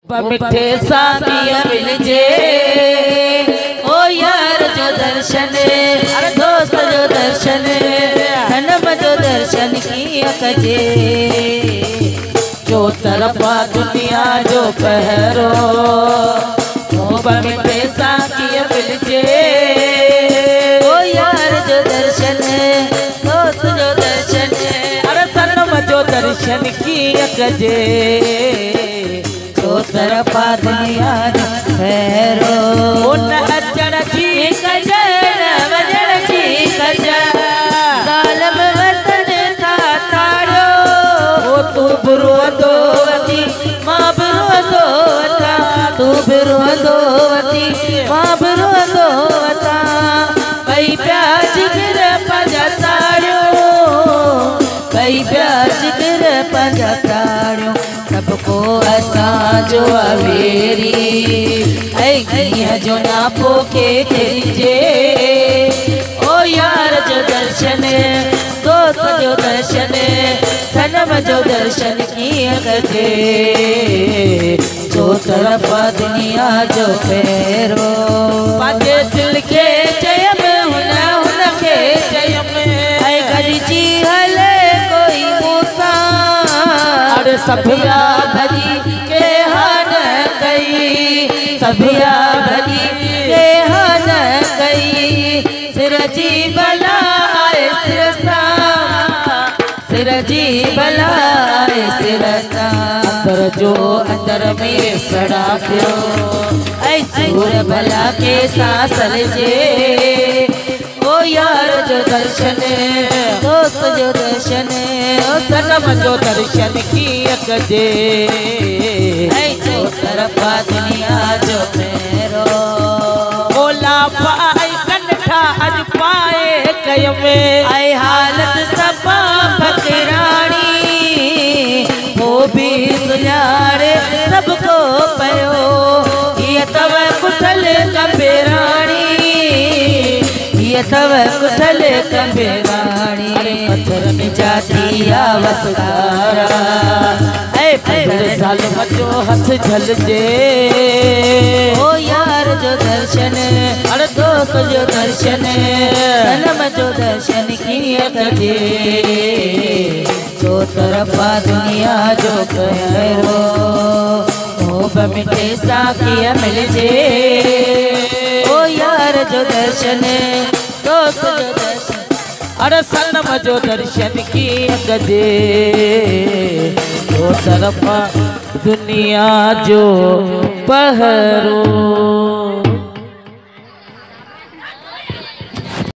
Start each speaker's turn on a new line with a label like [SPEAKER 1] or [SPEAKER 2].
[SPEAKER 1] मिठे साथिया मिल जे ओ यार जो दर्शन, अरे दोस्त जो दर्शन, धनम जो दर्शन किया कजे। जो तरफा दुनिया जो पहरो मिठे साथिया मिल जे ओ यार जो दर्शन, दोस्त जो दर्शन, अरे धनम जो दर्शन किया कजे। जो तरफा दुनिया फेरो उन अचण जी कजर वजण जी कजर सालम वतन था तारो ओ तू बुरो दोवती मां बुरो दोवता तू बुरो दोवती मां बुरो दोवता कई प्याज गिर पंजा साड़ियो कई प्याज गिर पंजा साड़ियो सबको असांजो अवेरी ऐ जो नापो के जे ओ यार जो दर्शन, दोस्त जो दर्शन, सनम जो दर्शन किया कजे। जो तरफा दुनिया जो फेरो पाजे दिल के चयम हुन के चयम ऐ गरजी हले कोई मूसा अरे सभिया भजी के हान गई सभिया भजी के हान गई सिर जी बला आए सिरसा सिर जी बला आए सिरसा अंदर जो अंदर में सड़ा पियो ऐ सूर भला के सांसल जे ओ यार जो दर्शन, दोस्त जो दर्शन, ओ सनम जो दर्शन किया कजे। जो तरफा दुनिया जो फेरो ओला पाए कन्ठा अज पाए कय में आई हालत सपा फकरानी वो भी सुनारे सबको पयो ये तव कुठल कपेरानी ये तव कुठल कपेरानी पत्थर में जाती वसगारा ऐ पत्थर साल मचो हथ झल जे ओ यार जो दर्शन, अरे दोस्त जो दर्शन, सनम जो दर्शन किया कजे। जो तरफा दुनिया जो करो मिठे साथिया मिल जे ओ यार जो दर्शन, दोस्त जो दर्शन, अरे सनम जो दर्शन किया कजे। जो तरफा दुनिया जो पहरो।